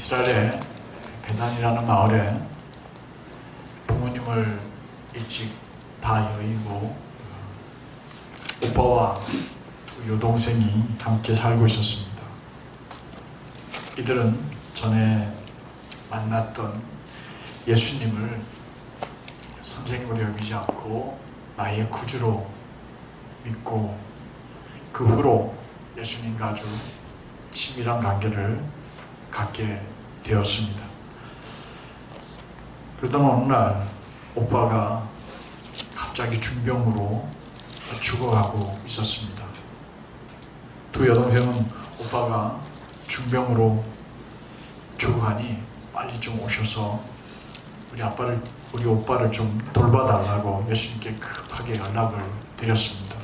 이스라엘의 베단이라는 마을에 부모님을 일찍 다 여의고 오빠와 두 여동생이 함께 살고 있었습니다. 이들은 전에 만났던 예수님을 선생님으로 여기지 않고 나의 구주로 믿고 그 후로 예수님과 아주 친밀한 관계를 갖게 되었습니다. 그러던 어느 날 오빠가 갑자기 중병으로 죽어가고 있었습니다. 두 여동생은 오빠가 중병으로 죽어가니 빨리 좀 오셔서 우리 오빠를 좀 돌봐달라고 예수님께 급하게 연락을 드렸습니다.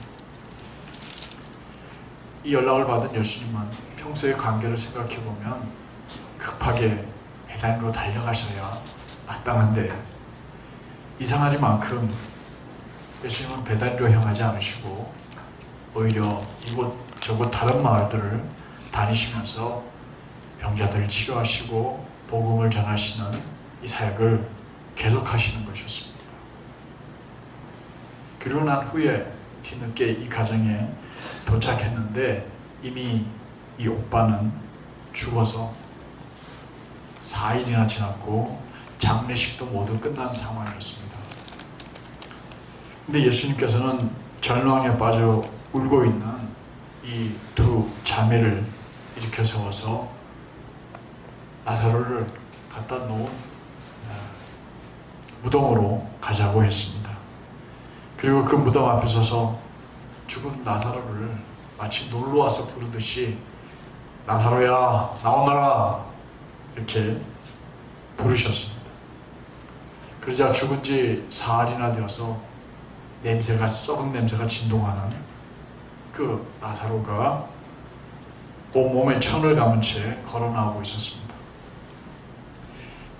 이 연락을 받은 예수님은 평소의 관계를 생각해보면 급하게 베단으로 달려가셔야 마땅한데 이상하리만큼 예수님은 베단으로 향하지 않으시고 오히려 이곳 저곳 다른 마을들을 다니시면서 병자들을 치료하시고 복음을 전하시는 이 사역을 계속하시는 것이었습니다. 그리고 난 후에 뒤늦게 이 가정에 도착했는데 이미 이 오빠는 죽어서 4일이나 지났고 장례식도 모두 끝난 상황이었습니다. 근데 예수님께서는 절망에 빠져 울고 있는 이 두 자매를 일으켜 세워서 나사로를 갖다 놓은 무덤으로 가자고 했습니다. 그리고 그 무덤 앞에 서서 죽은 나사로를 마치 놀러와서 부르듯이 나사로야 나오너라 이렇게 부르셨습니다. 그러자 죽은 지 4일이나 되어서 썩은 냄새가 진동하는 그 나사로가 온몸에 천을 감은 채 걸어 나오고 있었습니다.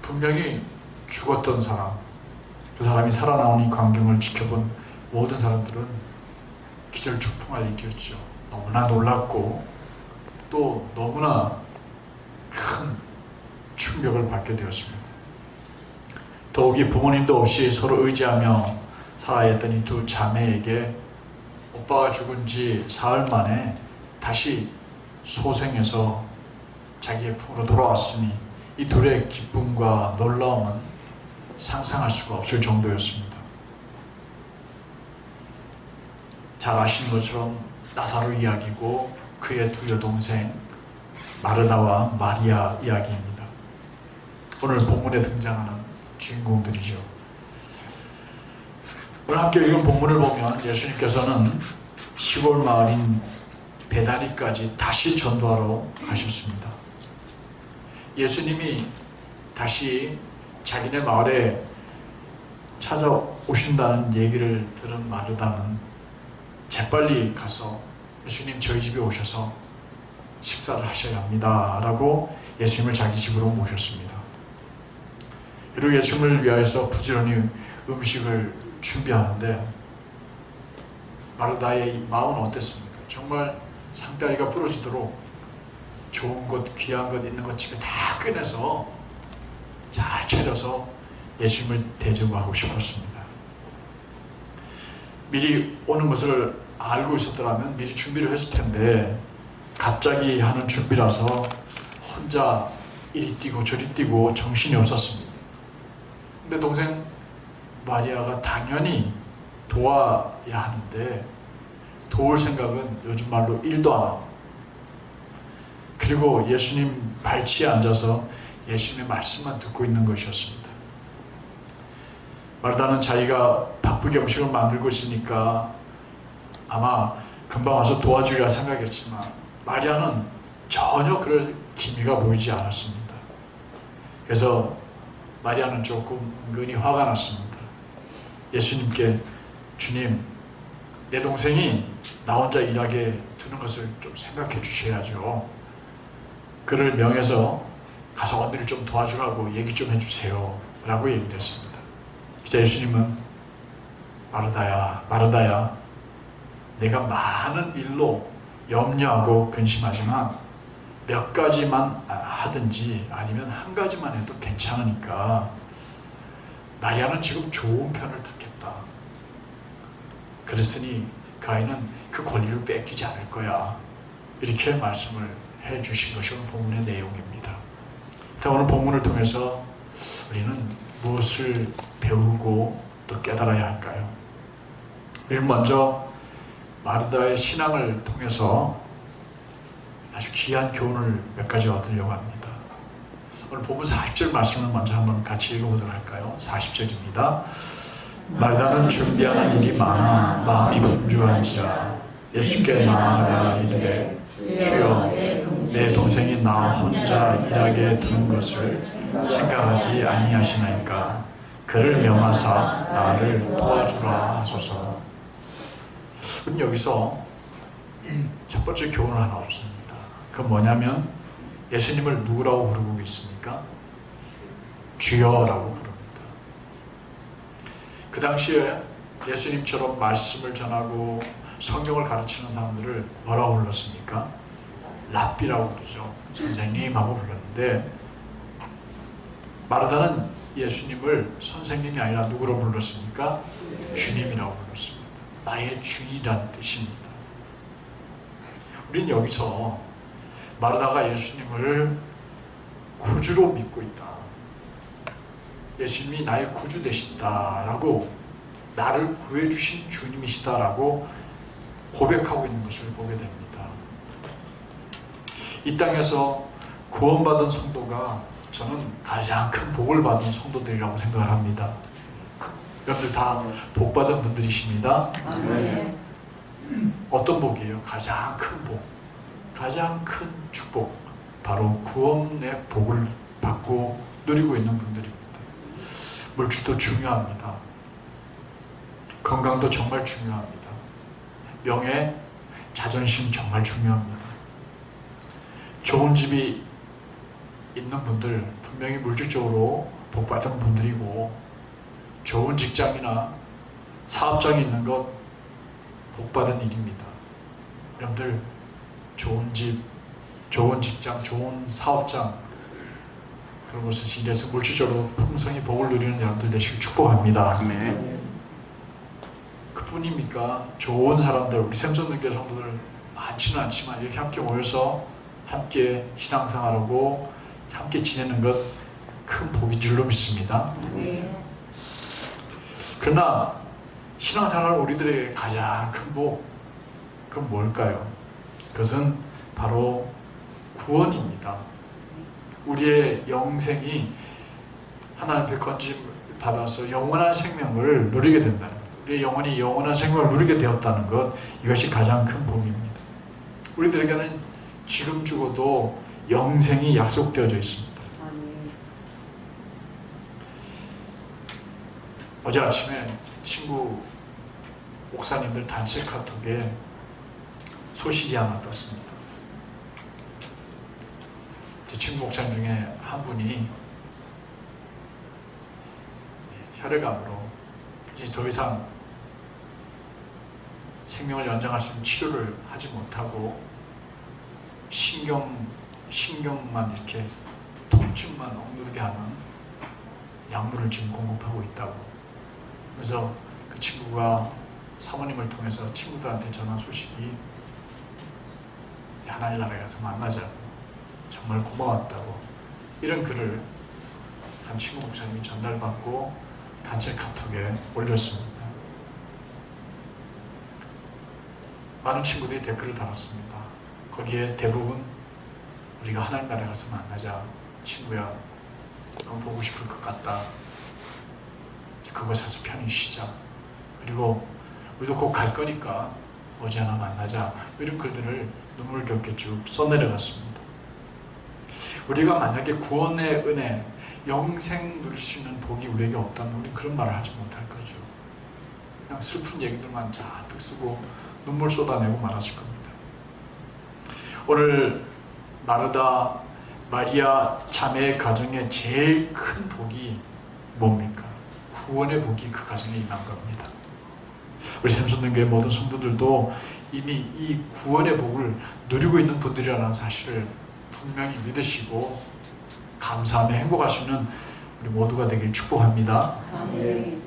분명히 죽었던 사람, 그 사람이 살아나온 이 광경을 지켜본 모든 사람들은 기절초풍할 일이었죠. 너무나 놀랍고 또 너무나 큰 충격을 받게 되었습니다. 더욱이 부모님도 없이 서로 의지하며 살아야 했던 이 두 자매에게 오빠가 죽은 지 사흘 만에 다시 소생해서 자기의 품으로 돌아왔으니 이 둘의 기쁨과 놀라움은 상상할 수가 없을 정도였습니다. 잘 아시는 것처럼 나사로 이야기고 그의 두 여동생 마르다와 마리아 이야기입니다. 오늘 본문에 등장하는 주인공들이죠. 오늘 함께 읽은 본문을 보면 예수님께서는 시골 마을인 베다니까지 다시 전도하러 가셨습니다. 예수님이 다시 자기네 마을에 찾아오신다는 얘기를 들은 마르다는 재빨리 가서 예수님 저희 집에 오셔서 식사를 하셔야 합니다 라고 예수님을 자기 집으로 모셨습니다. 그리고 예수님을 위하여서 부지런히 음식을 준비하는데 마르다의 마음은 어땠습니까? 정말 상다리가 부러지도록 좋은 것, 귀한 것 있는 것 집에 다 꺼내서 잘 차려서 예수님을 대접하고 싶었습니다. 미리 오는 것을 알고 있었더라면 미리 준비를 했을 텐데 갑자기 하는 준비라서 혼자 이리 뛰고 저리 뛰고 정신이 없었습니다. 근데 동생 마리아가 당연히 도와야 하는데 도울 생각은 요즘 말로 1도 안 하고 그리고 예수님 발치에 앉아서 예수님의 말씀만 듣고 있는 것이었습니다. 마르다는 자기가 바쁘게 음식을 만들고 있으니까 아마 금방 와서 도와주리라 생각했지만 마리아는 전혀 그럴 기미가 보이지 않았습니다. 그래서 마리아는 조금 은근히 화가 났습니다. 예수님께 주님, 내 동생이 나 혼자 일하게 두는 것을 좀 생각해 주셔야죠. 그를 명해서 가서 언니를 좀 도와주라고 얘기 좀 해주세요 라고 얘기를 했습니다. 그래서 예수님은 마르다야 내가 많은 일로 염려하고 근심하지만 몇 가지만 하든지 아니면 한 가지만 해도 괜찮으니까 마리아는 지금 좋은 편을 택했다. 그랬으니 그 아이는 그 권리를 뺏기지 않을 거야. 이렇게 말씀을 해 주신 것이 오늘 본문의 내용입니다. 오늘 본문을 통해서 우리는 무엇을 배우고 또 깨달아야 할까요? 우리는 먼저 마르다의 신앙을 통해서 아주 귀한 교훈을 몇 가지 얻으려고 합니다. 오늘 본문 40절 말씀을 먼저 한번 같이 읽어보도록 할까요? 40절입니다. 마르다는 준비하는 일이 많아 마음이 분주한지라 예수께 나아가 이르되 주여 내 동생이 나 혼자 일하게 두는 것을 생각하지 아니하시나이까 그를 명하사 나를 도와주라 하소서. 우리는 여기서 첫 번째 교훈을 하나 얻습니다. 그건 뭐냐면 예수님을 누구라고 부르고 있습니까? 주여라고 부릅니다. 그 당시에 예수님처럼 말씀을 전하고 성경을 가르치는 사람들을 뭐라고 불렀습니까? 랍비라고 부르죠. 선생님하고 불렀는데 마르다는 예수님을 선생님이 아니라 누구로 불렀습니까? 주님이라고 불렀습니다. 나의 주인이라는 뜻입니다. 우리는 여기서 마르다가 예수님을 구주로 믿고 있다. 예수님이 나의 구주 되시다라고 나를 구해주신 주님이시다라고 고백하고 있는 것을 보게 됩니다. 이 땅에서 구원받은 성도가 저는 가장 큰 복을 받은 성도들이라고 생각을 합니다. 여러분들 다 복받은 분들이십니다. 아멘. 어떤 복이에요? 가장 큰 복, 가장 큰 축복, 바로 구원의 복을 받고 누리고 있는 분들입니다. 물질도 중요합니다. 건강도 정말 중요합니다. 명예, 자존심 정말 중요합니다. 좋은 집이 있는 분들 분명히 물질적으로 복받은 분들이고 좋은 직장이나 사업장이 있는 것 복받은 일입니다. 여러분들 좋은 집, 좋은 직장, 좋은 사업장 그런 곳에서 일해서 물질적으로 풍성히 복을 누리는 여러분들 되시길 축복합니다. 아멘. 그뿐입니까? 좋은 사람들, 우리 생존능계 성도들 많지는 않지만 이렇게 함께 모여서 함께 신앙생활하고 함께 지내는 것 큰 복인 줄로 믿습니다. 그러나 신앙생활 우리들의 가장 큰 복, 그건 뭘까요? 그것은 바로 구원입니다. 우리의 영생이 하나님의 건짐을 받아서 영원한 생명을 누리게 된다는 것, 우리의 영혼이 영원한 생명을 누리게 되었다는 것, 이것이 가장 큰 복입니다. 우리들에게는 지금 죽어도 영생이 약속되어져 있습니다. 어제 아침에 친구 목사님들 단체 카톡에 소식이 하나 떴습니다. 제 친구 목사님 중에 한 분이 혈액암으로 이제 더 이상 생명을 연장할 수 있는 치료를 하지 못하고 신경만 이렇게 통증만 억누르게 하는 약물을 지금 공급하고 있다고. 그래서 그 친구가 사모님을 통해서 친구들한테 전한 소식이 이제 하나님 나라에 가서 만나자고, 정말 고마웠다고, 이런 글을 한 친구 목사님이 전달받고 단체 카톡에 올렸습니다. 많은 친구들이 댓글을 달았습니다. 거기에 대부분 우리가 하나님 나라에 가서 만나자, 친구야 너무 보고 싶을 것 같다, 그곳에서 편히 쉬자, 그리고 우리도 곧 갈 거니까 머지않아 만나자, 이런 글들을 눈물겹게 쭉 써내려갔습니다. 우리가 만약에 구원의 은혜, 영생 누릴 수 있는 복이 우리에게 없다면 우리 그런 말을 하지 못할 거죠. 그냥 슬픈 얘기들만 잔뜩 쓰고 눈물 쏟아내고 말았을 겁니다. 오늘 마르다, 마리아 자매의 가정의 제일 큰 복이 뭡니까? 구원의 복이 그 가정에 임한 겁니다. 우리 샘솟는교회 모든 성도들도 이미 이 구원의 복을 누리고 있는 분들이라는 사실을 분명히 믿으시고 감사하며 행복할 수 있는 우리 모두가 되길 축복합니다. 아멘.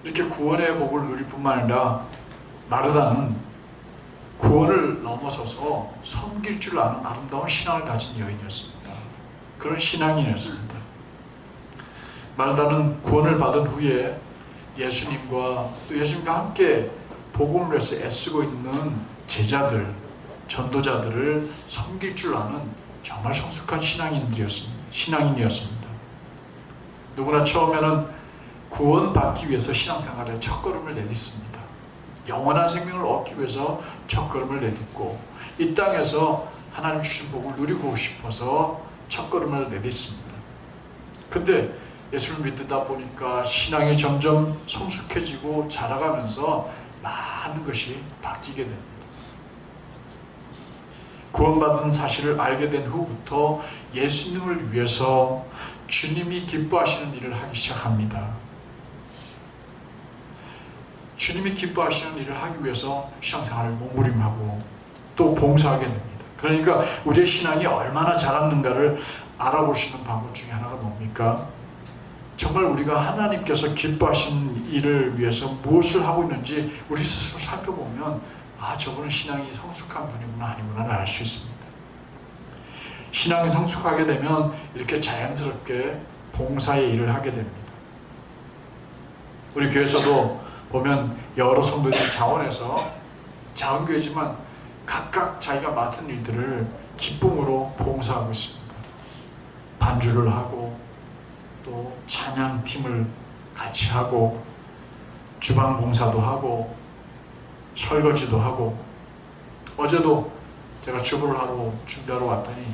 이렇게 구원의 복을 누릴 뿐만 아니라 마르다는 구원을 넘어서서 섬길 줄 아는 아름다운 신앙을 가진 여인이었습니다. 그런 신앙인이었습니다. 마르다는 구원을 받은 후에 예수님과 또 예수님과 함께 복음을 위해서 애쓰고 있는 제자들, 전도자들을 섬길 줄 아는 정말 성숙한 신앙인이었습니다. 누구나 처음에는 구원받기 위해서 신앙생활에 첫걸음을 내딛습니다. 영원한 생명을 얻기 위해서 첫걸음을 내딛고 이 땅에서 하나님 주신 복을 누리고 싶어서 첫걸음을 내딛습니다. 근데 예수를 믿다 보니까 신앙이 점점 성숙해지고 자라가면서 많은 것이 바뀌게 됩니다. 구원받은 사실을 알게 된 후부터 예수님을 위해서 주님이 기뻐하시는 일을 하기 시작합니다. 주님이 기뻐하시는 일을 하기 위해서 신앙생활을 몸부림하고 또 봉사하게 됩니다. 그러니까 우리의 신앙이 얼마나 자랐는가를 알아볼 수 있는 방법 중에 하나가 뭡니까? 정말 우리가 하나님께서 기뻐하시는 일을 위해서 무엇을 하고 있는지 우리 스스로 살펴보면 저분은 신앙이 성숙한 분이구나 아니구나를 알 수 있습니다. 신앙이 성숙하게 되면 이렇게 자연스럽게 봉사의 일을 하게 됩니다. 우리 교회에서도 보면 여러 성도들이 자원해서 작은 교회지만 각각 자기가 맡은 일들을 기쁨으로 봉사하고 있습니다. 반주를 하고 또 찬양팀을 같이 하고 주방 봉사도 하고 설거지도 하고 어제도 제가 주부를 하러 준비하러 왔더니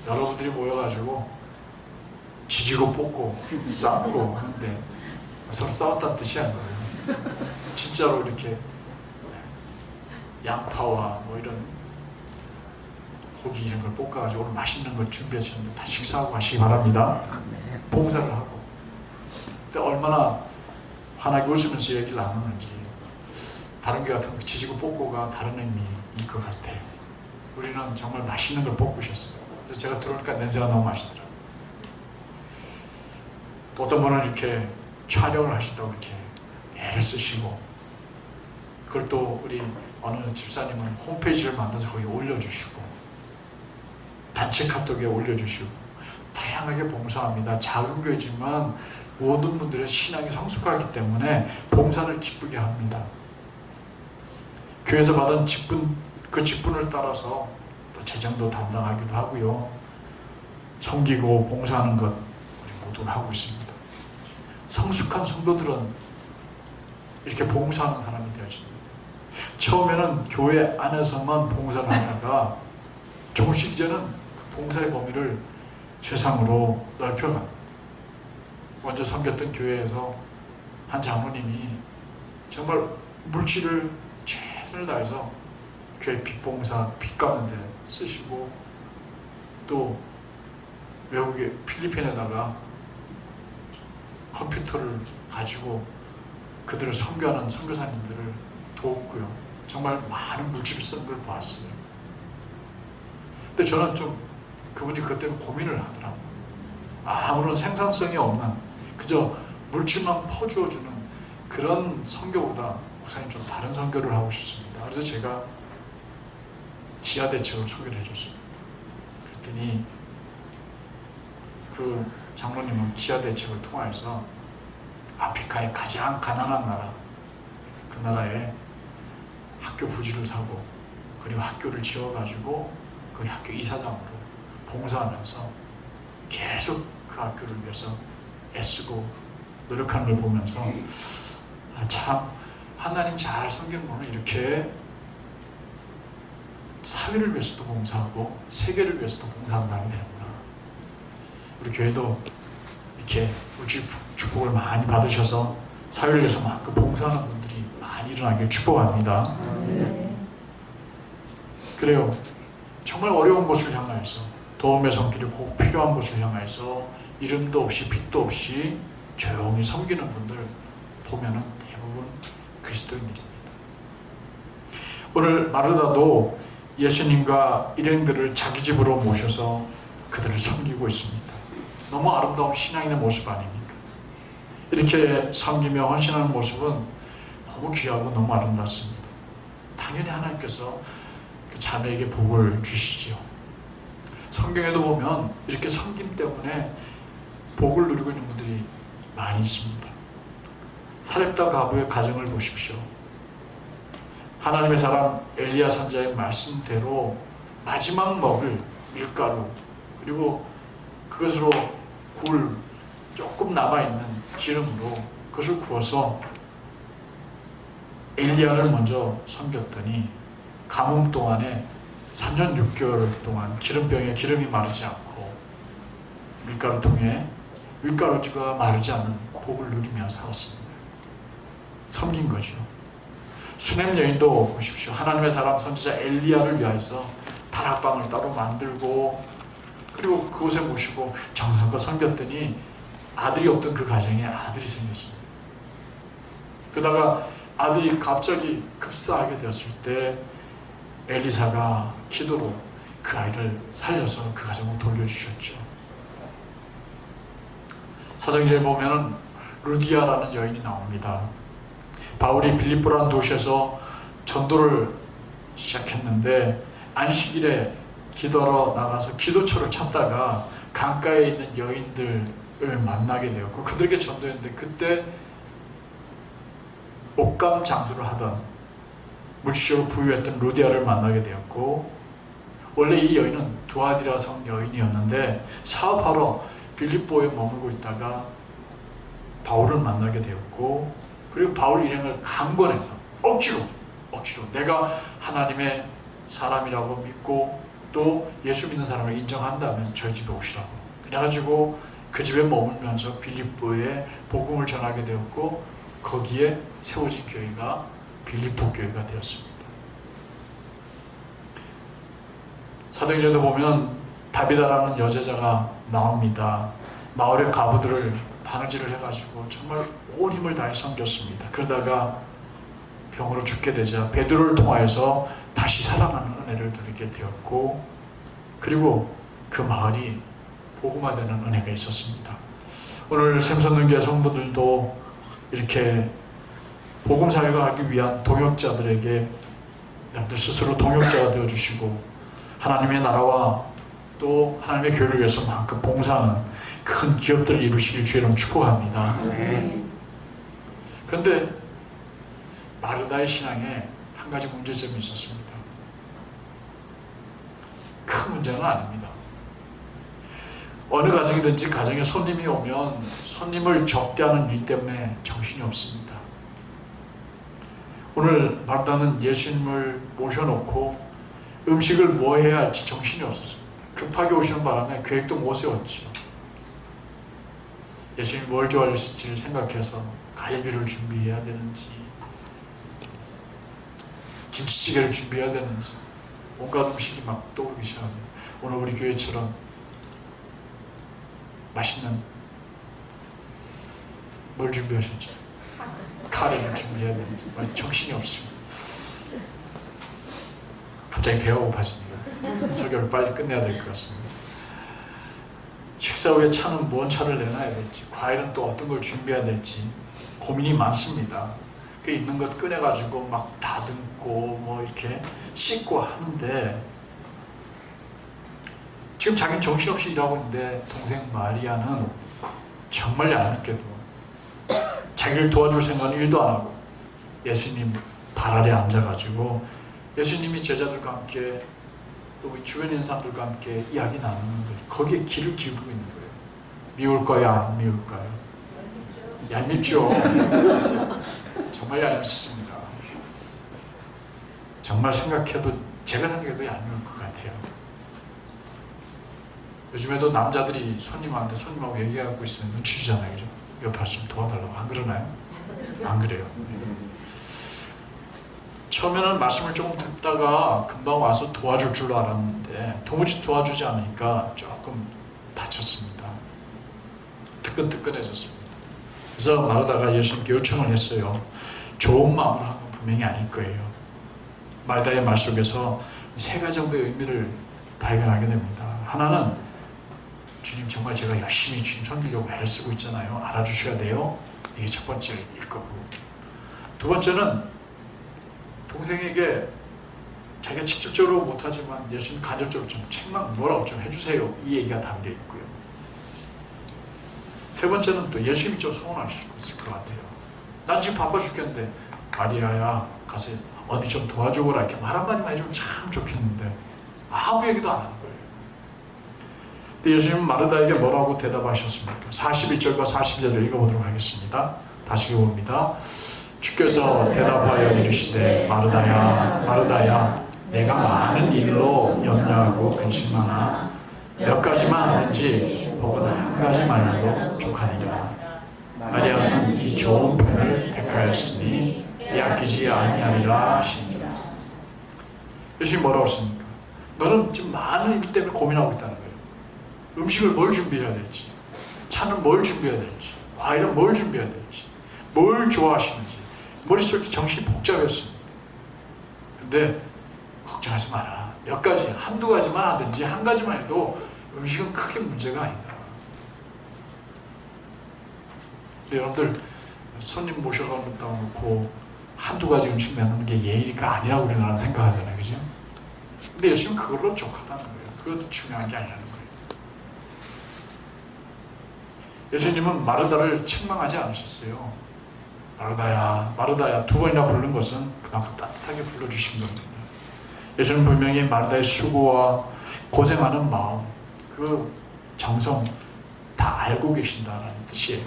여러분들이 모여가지고 지지고 볶고 싸우고 하는데 서로 싸웠다는 뜻이 아니에요. 진짜로 이렇게 양파와 뭐 이런 고기 이런 걸 볶아가지고 오늘 맛있는 걸 준비하시는데 다 식사하고 가시기 바랍니다. 봉사를 하고 근데 얼마나 환하게 웃으면서 얘기를 나누는지 다른 교 같은 지지고 볶고가 다른 의미일 것 같아요. 우리는 정말 맛있는 걸 볶으셨어요. 그래서 제가 들어오니까 냄새가 너무 맛있더라고요. 또 어떤 분은 이렇게 촬영을 하시다고 이렇게 애를 쓰시고 그걸 또 우리 어느 집사님은 홈페이지를 만들어서 거기 올려주시고 단체 카톡에 올려주시고 다양하게 봉사합니다. 작은 교회지만 모든 분들의 신앙이 성숙하기 때문에 봉사를 기쁘게 합니다. 교회에서 받은 직분, 그 직분을 따라서 또 재정도 담당하기도 하고요. 섬기고 봉사하는 것 우리 모두 하고 있습니다. 성숙한 성도들은 이렇게 봉사하는 사람이 되어집니다. 처음에는 교회 안에서만 봉사를 하다가 조금씩 이제는 그 봉사의 범위를 세상으로 넓혀갑니다. 먼저 섬겼던 교회에서 한 장로님이 정말 물질을 최선을 다해서 교회 빚봉사, 빚 갚는 데 쓰시고 또 외국의 필리핀에다가 컴퓨터를 가지고 그들을 선교하는 선교사님들을 도웠고요. 정말 많은 물질을 쓰는 걸 보았어요. 근데 저는 좀 그분이 그것 때문에 고민을 하더라고요. 아무런 생산성이 없는 그저 물질만 퍼주어주는 그런 선교보다 목사님 좀 다른 선교를 하고 싶습니다. 그래서 제가 기아 대책을 소개를 해줬습니다. 그랬더니 그 장로님은 기아 대책을 통해서 아프리카의 가장 가난한 나라, 그 나라에 학교 부지를 사고 그리고 학교를 지어가지고 그 학교 이사장으로 봉사하면서 계속 그 학교를 위해서 애쓰고 노력하는 걸 보면서 참 하나님 잘 섬기는 분은 이렇게 사회를 위해서도 봉사하고 세계를 위해서도 봉사하는 사람이 되는구나. 우리 교회도 이렇게 물질 축복을 많이 받으셔서 사회를 위해서만큼 봉사하는 분들이 많이 일어나길 축복합니다. 그래요. 정말 어려운 곳을 향하여서 도움의 손길이 꼭 필요한 곳을 향하여서 이름도 없이 빛도 없이 조용히 섬기는 분들 보면은 대부분 그리스도인들입니다. 오늘 마르다도 예수님과 일행들을 자기 집으로 모셔서 그들을 섬기고 있습니다. 너무 아름다운 신앙인의 모습 아닙니까? 이렇게 섬기며 헌신하는 모습은 너무 귀하고 너무 아름답습니다. 당연히 하나님께서 그 자매에게 복을 주시지요. 성경에도 보면 이렇게 섬김 때문에 복을 누리고 있는 분들이 많이 있습니다. 사렙다 가부의 가정을 보십시오. 하나님의 사람 엘리야 선지자의 말씀대로 마지막 먹을 밀가루 그리고 그것으로 굴 조금 남아있는 기름으로 그것을 구워서 엘리야를 먼저 섬겼더니 가뭄 동안에 3년 6개월 동안 기름병에 기름이 마르지 않고 밀가루통에 밀가루가 마르지 않는 복을 누리며 살았습니다. 섬긴 거죠. 수넴 여인도 보십시오. 하나님의 사람 선지자 엘리야를 위하여서 다락방을 따로 만들고 그리고 그곳에 모시고 정성껏 섬겼더니 아들이 없던 그 가정에 아들이 생겼습니다. 그러다가 아들이 갑자기 급사하게 되었을 때 엘리사가 기도로 그 아이를 살려서 그 가정을 돌려주셨죠. 사도행전에 보면은 루디아라는 여인이 나옵니다. 바울이 빌립보라는 도시에서 전도를 시작했는데 안식일에 기도하러 나가서 기도처를 찾다가 강가에 있는 여인들을 만나게 되었고 그들에게 전도했는데 그때 옷감 장수를 하던 물질적으로 부유했던 루디아를 만나게 되었고 원래 이 여인은 두아디라 성 여인이었는데 사업하러 빌립보에 머물고 있다가 바울을 만나게 되었고 그리고 바울 일행을 강권해서 억지로 내가 하나님의 사람이라고 믿고 또 예수 믿는 사람을 인정한다면 저희 집에 오시라고 그래가지고 그 집에 머물면서 빌립보에 복음을 전하게 되었고 거기에 세워진 교회가 빌립보 교회가 되었습니다. 사도행전도 보면 다비다라는 여제자가 나옵니다. 마을의 가부들을 바느질을 해가지고 정말 온 힘을 다해 섬겼습니다. 그러다가 병으로 죽게 되자 베드로를 통하여서 다시 살아나는 은혜를 누리게 되었고 그리고 그 마을이 복음화되는 은혜가 있었습니다. 오늘 샘선능교회 성도들도 이렇게 복음 사역하기 위한 동역자들에게 남들 스스로 동역자가 되어주시고 하나님의 나라와 또 하나님의 교회를 위해서 만큼 봉사하는 큰 기업들을 이루시길 주의로 축복합니다. 그런데 마르다의 신앙에 한 가지 문제점이 있었습니다. 큰 문제는 아닙니다. 어느 가정이든지 가정에 손님이 오면 손님을 접대하는 일 때문에 정신이 없습니다. 오늘 마르다는 예수님을 모셔놓고 음식을 뭐 해야 할지 정신이 없었습니다. 급하게 오시는 바람에 계획도 못 세웠죠. 예수님이 뭘 좋아하실지를 생각해서 갈비를 준비해야 되는지 김치찌개를 준비해야 되는지 온갖 음식이 막 떠오르기 시작합니다. 오늘 우리 교회처럼 맛있는 뭘 준비하실지 카레를 준비해야 되는지 정신이 없습니다. 갑자기 배가 고파지니까 설교를 빨리 끝내야 될 것 같습니다. 식사 후에 차는 무슨 차를 내놔야 될지 과일은 또 어떤 걸 준비해야 될지 고민이 많습니다. 그 있는 것 꺼내가지고 막 다듬고 뭐 이렇게 씻고 하는데 지금 자기는 정신없이 일하고 있는데 동생 마리아는 정말 얄밉게도 자기를 도와줄 생각은 1도 안 하고 예수님 발 아래 앉아가지고 예수님이 제자들과 함께 또 주변에 있는 사람들과 함께 이야기 나누는 거예요. 거기에 귀를 기울이고 있는 거예요. 미울까요? 안 미울까요? 얄밉죠. 정말 얄밉습니다. 정말 생각해도 제가 생각해도 얄미울 것 같아요. 요즘에도 남자들이 손님하고 얘기하고 있으면 눈치 주잖아요. 그죠? 옆에 와서 좀 도와달라고. 안 그러나요? 안 그래요. 처음에는 말씀을 조금 듣다가 금방 와서 도와줄 줄 알았는데 도무지 도와주지 않으니까 조금 다쳤습니다. 뜨끈뜨끈해졌습니다. 그래서 마르다가 예수님께 요청을 했어요. 좋은 마음으로 한 건 분명히 아닐 거예요. 마르다의 말 속에서 3가지 정도의 의미를 발견하게 됩니다. 하나는 주님 정말 제가 열심히 주님 섬기려고 애를 쓰고 있잖아요. 알아주셔야 돼요. 이게 첫 번째일 거고, 두 번째는 동생에게 자기가 직접적으로 못하지만 예수님 간접적으로 좀 책망 뭐라고 좀 해주세요, 이 얘기가 담겨 있고요. 세 번째는 또 예수님이 좀 서운하실 것 같아요. 난 지금 바빠 죽겠는데 마리아야 가서 언니 좀 도와줘라 이렇게 말 한마디만 해주면 참 좋겠는데 아무 얘기도 안 하는 거예요. 근데 예수님은 마르다에게 뭐라고 대답하셨습니까? 41절과 42절을 읽어보도록 하겠습니다. 다시 읽어봅니다. 주께서 대답하여 이르시되 마르다야 마르다야 내가 많은 일로 염려하고 근심하나 몇 가지만 하든지 혹은 한 가지만이라도 족하니라. 마리아는 이 좋은 편을 택하였으니 빼앗기지 아니하리라 하십니다. 예수님 뭐라고 했습니까? 너는 지금 많은 일 때문에 고민하고 있다는 거예요. 음식을 뭘 준비해야 될지, 차는 뭘 준비해야 될지, 과일은 뭘 준비해야 될지, 뭘 좋아하시는지 머릿속이 정신이 복잡했습니다. 근데 걱정하지 마라. 몇 가지, 한두 가지만 하든지 한 가지만 해도 음식은 크게 문제가 아니다. 근데 여러분들 손님 모셔가다 놓고 한두 가지 음식 내놓는 게 예의가 아니라고 우리나라는 생각하잖아요. 그죠? 근데 예수님은 그걸로 족하다는 거예요. 그것도 중요한 게 아니라는 거예요. 예수님은 마르다를 책망하지 않으셨어요. 마르다야 마르다야 두 번이나 부른 것은 그만큼 따뜻하게 불러주신 겁니다. 예수님은 분명히 마르다의 수고와 고생하는 마음, 그 정성 다 알고 계신다는 뜻이에요.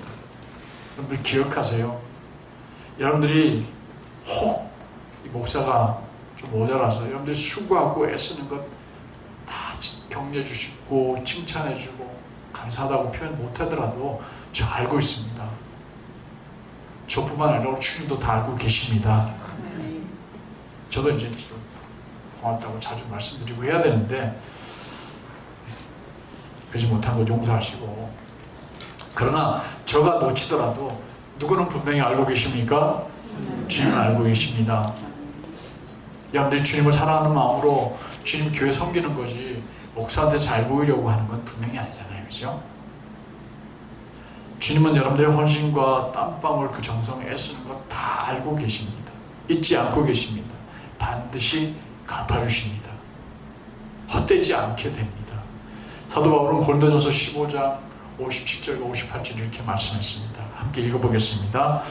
여러분들 기억하세요. 여러분들이 혹 이 목사가 좀 모자라서 여러분들이 수고하고 애쓰는 것 다 격려해 주시고 칭찬해 주고 감사하다고 표현 못하더라도 저 알고 있습니다. 저뿐만 아니라 주님도 다 알고 계십니다. 저도 이제 고맙다고 자주 말씀드리고 해야 되는데 그러지 못한 거 용서하시고, 그러나 저가 놓치더라도 누구는 분명히 알고 계십니까? 주님은 알고 계십니다. 여러분들이 주님을 사랑하는 마음으로 주님 교회 섬기는 거지 목사한테 잘 보이려고 하는 건 분명히 아니잖아요. 그죠? 주님은 여러분들의 헌신과 땀방울 그 정성 애쓰는 거 다 알고 계십니다. 잊지 않고 계십니다. 반드시 갚아주십니다. 헛되지 않게 됩니다. 사도 바울은 고린도전서 15장 57절과 58절 이렇게 말씀했습니다. 함께 읽어보겠습니다.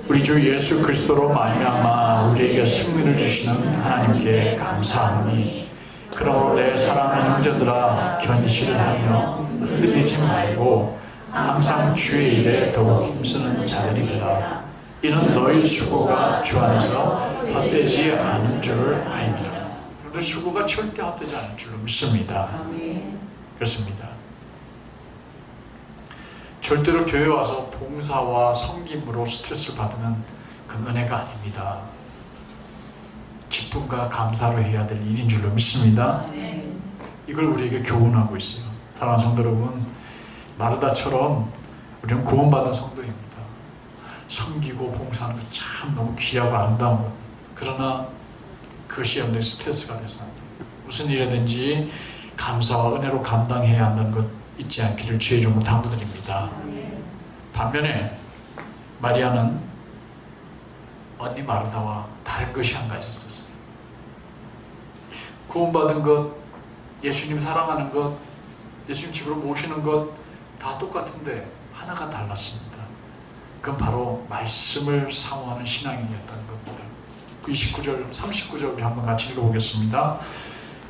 우리 주 예수 그리스도로 말미암아 우리에게 승리를 주시는 하나님께 감사하노니 그러므로 내 사랑하는 형제들아 견실을 하며 흔들리지 말고 항상 주의 일에 더욱 힘쓰는 자들이 되라. 이는 너희 수고가 주 안에서 헛되지 않은 줄을 알미라. 여러분들 수고가 절대 헛되지 않을 줄로 믿습니다. 그렇습니다. 절대로 교회 와서 봉사와 섬김으로 스트레스를 받으면 그건 은혜가 아닙니다. 기쁨과 감사로 해야 될 일인 줄로 믿습니다. 이걸 우리에게 교훈하고 있어요. 사랑하는 성도 여러분, 마르다처럼 우리는 구원받은 성도입니다. 섬기고 봉사하는 것 참 너무 귀하고 아름다운 것. 그러나 그것이 여러분들의 스트레스가 돼서 무슨 일이든지 감사와 은혜로 감당해야 한다는 것 잊지 않기를 주의 이름으로 당부드립니다. 반면에 마리아는 언니 마르다와 다른 것이 한 가지 있었어요. 구원받은 것, 예수님 사랑하는 것, 예수님 집으로 모시는 것 다 똑같은데 하나가 달랐습니다. 그건 바로 말씀을 사모하는 신앙이었다는 겁니다. 29절, 39절 우리 한번 같이 읽어보겠습니다.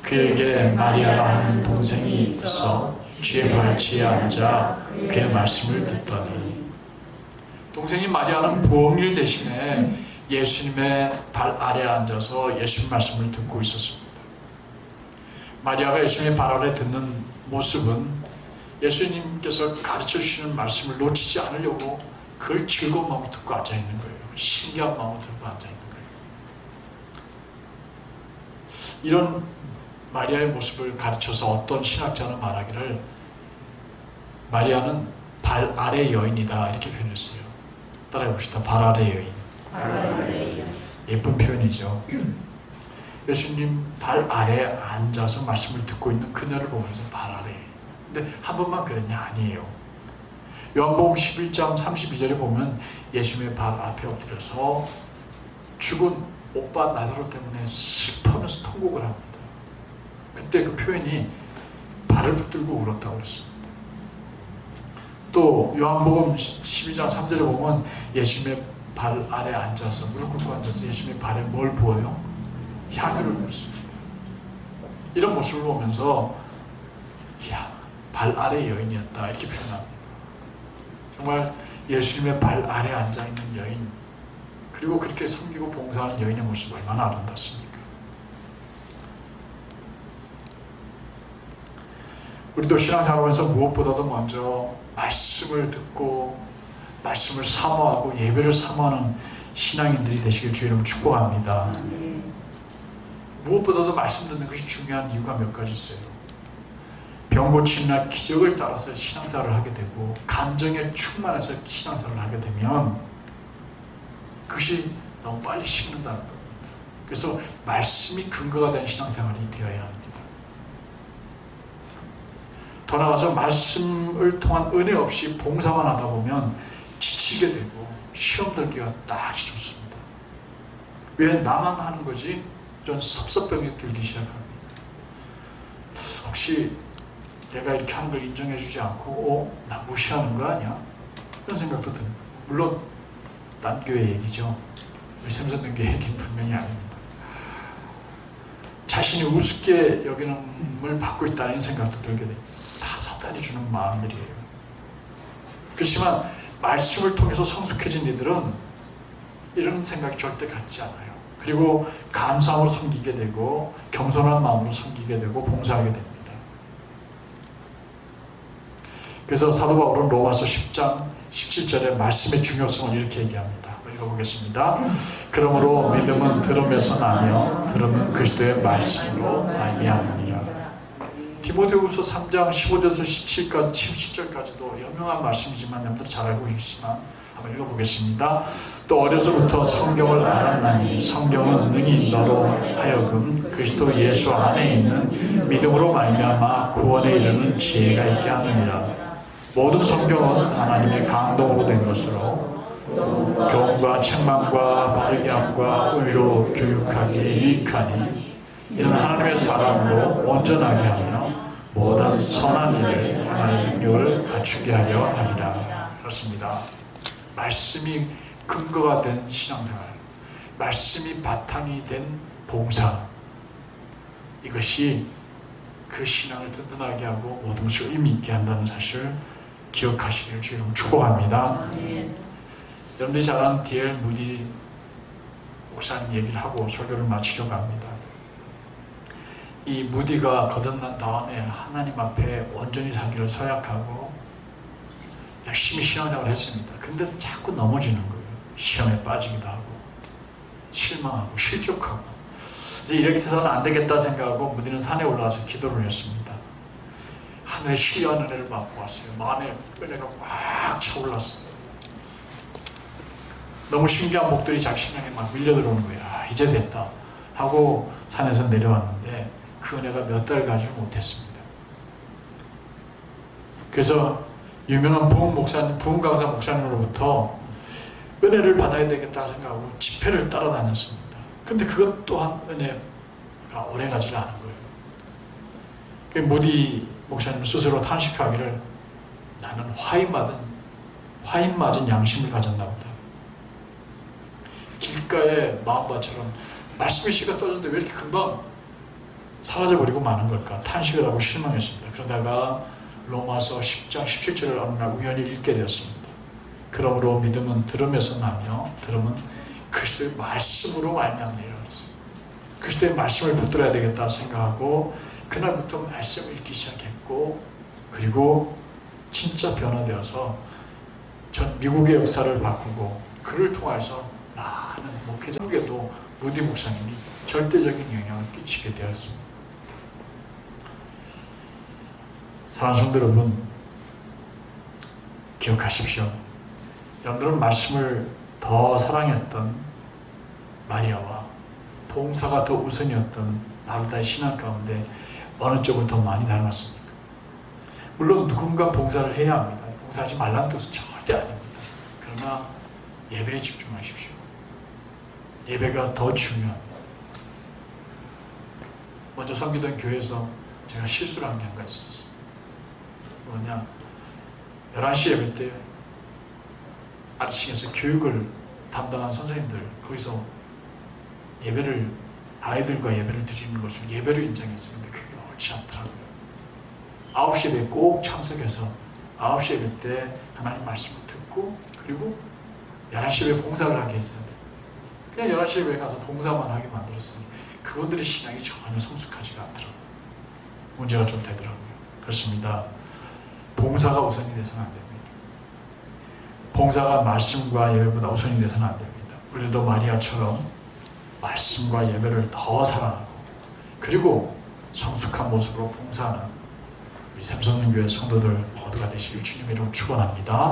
그에게 마리아라 하는 동생이 있어 주의 발치에 앉아 그의 말씀을 듣더니, 동생이 마리아는 부엌일 대신에 예수님의 발 아래에 앉아서 예수님 말씀을 듣고 있었습니다. 마리아가 예수님의 발 아래 듣는 모습은 예수님께서 가르쳐 주시는 말씀을 놓치지 않으려고 그걸 즐거운 마음으로 듣고 앉아있는 거예요. 신기한 마음으로 듣고 앉아있는 거예요. 이런 마리아의 모습을 가르쳐서 어떤 신학자는 말하기를 마리아는 발 아래 여인이다 이렇게 표현했어요. 따라해 봅시다. 발 아래 여인. 예쁜 표현이죠. 예수님 발 아래에 앉아서 말씀을 듣고 있는 그녀를 보면서 발 아래 근데 한 번만 그랬냐? 아니에요. 요한복음 11장 32절에 보면 예수님의 발 앞에 엎드려서 죽은 오빠 나사로 때문에 슬퍼하면서 통곡을 합니다. 그때 그 표현이 발을 붙들고 울었다고 그랬습니다. 또 요한복음 12장 3절에 보면 예수님의 발 아래 앉아서 무릎 꿇고 앉아서 예수님의 발에 뭘 부어요? 향유를 붓습니다. 이런 모습을 보면서 이야, 발 아래 여인이었다 이렇게 표현합니다. 정말 예수님의 발 아래 앉아있는 여인, 그리고 그렇게 섬기고 봉사하는 여인의 모습 얼마나 아름답습니까? 우리도 신앙생활하면서 무엇보다도 먼저 말씀을 듣고 말씀을 사모하고 예배를 사모하는 신앙인들이 되시길 주의 이름으로 축복합니다. 무엇보다도 말씀 듣는 것이 중요한 이유가 몇 가지 있어요. 병 고치는 기적을 따라서 신앙생활을 하게 되고 감정에 충만해서 신앙생활을 하게 되면 그것이 너무 빨리 식는다는 겁니다. 그래서 말씀이 근거가 된 신앙생활이 되어야 합니다. 더 나아가서 말씀을 통한 은혜 없이 봉사만 하다 보면 지치게 되고 시험 들기가 딱 좋습니다. 왜 나만 하는 거지? 좀 섭섭병이 들기 시작합니다. 혹시 내가 이렇게 하는 걸 인정해 주지 않고 나 무시하는 거 아니야? 이런 생각도 듭니다. 물론 딴 교회 얘기죠. 샘선된 교회 얘기는 분명히 아닙니다. 자신이 우습게 여기는을 받고 있다는 생각도 들게 됩니다. 다 사탄이 주는 마음들이에요. 그렇지만 말씀을 통해서 성숙해진 이들은 이런 생각이 절대 갖지 않아요. 그리고 감사함으로 섬기게 되고 겸손한 마음으로 섬기게 되고 봉사하게 됩니다. 그래서 사도 바울은 로마서 10장 17절에 말씀의 중요성을 이렇게 얘기합니다. 읽어보겠습니다. 그러므로 믿음은 들음에서 나며 들음은 그리스도의 말씀으로 말미암으니라. 디모데후서 3장 15절에서 17절까지도 유명한 말씀이지만 여러분들 잘 알고 계시지만 한번 읽어보겠습니다. 또 어려서부터 성경을 알았나니 성경은 능히 너로 하여금 그리스도 예수 안에 있는 믿음으로 말미암아 구원에 이르는 지혜가 있게 하느니라. 모든 성경은 하나님의 감동으로 된 것으로 교훈과 책망과 바르게 함과 의로 교육하기에 유익하니 이는 하나님의 사람으로 온전하게 하며 모든 선한 일을 행하는 능력을 갖추게 하려 함이라. 그렇습니다. 말씀이 근거가 된 신앙생활, 말씀이 바탕이 된 봉사, 이것이 그 신앙을 든든하게 하고 모든 것을 의미 있게 한다는 사실을 기억하시기를 주님으로 축복합니다. 여러분들이 잘 아는 D.L. 무디 목사님 얘기를 하고 설교를 마치려고 합니다. 이 무디가 거듭난 다음에 하나님 앞에 온전히 자기를 서약하고 열심히 신앙생활을 했습니다. 그런데 자꾸 넘어지는 거예요. 시험에 빠지기도 하고 실망하고 실족하고 이제 이렇게 해서는 안 되겠다 생각하고 무디는 산에 올라와서 기도를 했습니다. 하늘의 신령한 은혜를 받고 왔어요. 마음에 은혜가 꽉 차올랐어요. 너무 신기한 목들이 자기 신앙에 막 밀려들어오는 거예요. 아, 이제 됐다 하고 산에서 내려왔는데 그 은혜가 몇 달 가지 못했습니다. 그래서 유명한 부흥 강사 목사님으로부터 은혜를 받아야 되겠다 생각하고 집회를 따라다녔습니다. 근데 그것 또한 은혜가 오래가지를 않은 거예요. 무디 목사님 스스로 탄식하기를 나는 화인 맞은 양심을 가졌나 보다. 길가에 마음밭처럼 말씀의 씨가 떨어졌는데 왜 이렇게 금방 사라져버리고 마는 걸까? 탄식을 하고 실망했습니다. 그러다가 로마서 10장 17절을 어느 날 우연히 읽게 되었습니다. 그러므로 믿음은 들음에서 나며 들음은 그리스도의 말씀으로 말미암느니라 그랬어요. 그리스도의 말씀을 붙들어야 되겠다 생각하고 그날부터 말씀을 읽기 시작했고 그리고 진짜 변화되어서 전 미국의 역사를 바꾸고 그를 통해서 많은 목회자에게도 무디 목사님이 절대적인 영향을 끼치게 되었습니다. 사랑하는 성도 여러분, 기억하십시오. 여러분들은 말씀을 더 사랑했던 마리아와 봉사가 더 우선이었던 마르다의 신앙 가운데 어느 쪽을 더 많이 닮았습니까? 물론 누군가 봉사를 해야 합니다. 봉사하지 말라는 뜻은 절대 아닙니다. 그러나 예배에 집중하십시오. 예배가 더 중요합니다. 먼저 섬기던 교회에서 제가 실수를 한 게 한 가지 있었습니다. 뭐냐, 11시 예배 때 아래층에서 교육을 담당한 선생님들 거기서 예배를, 아이들과 예배를 드리는 것을 예배로 인정했었는데 그게 옳지 않더라고요. 9시 예배에 꼭 참석해서 9시 예배 때 하나님 말씀을 듣고 그리고 11시 예배 봉사를 하게 했어야 돼요. 그냥 11시 예배에 가서 봉사만 하게 만들었으니 그분들의 신앙이 전혀 성숙하지가 않더라고요. 문제가 좀 되더라고요. 그렇습니다. 봉사가 우선이 돼서는 안 됩니다. 봉사가 말씀과 예배보다 우선이 돼서는 안 됩니다. 우리도 마리아처럼 말씀과 예배를 더 사랑하고 그리고 성숙한 모습으로 봉사하는 우리 샘솟는 교회 성도들 모두가 되시길 주님의 이름으로 축원합니다.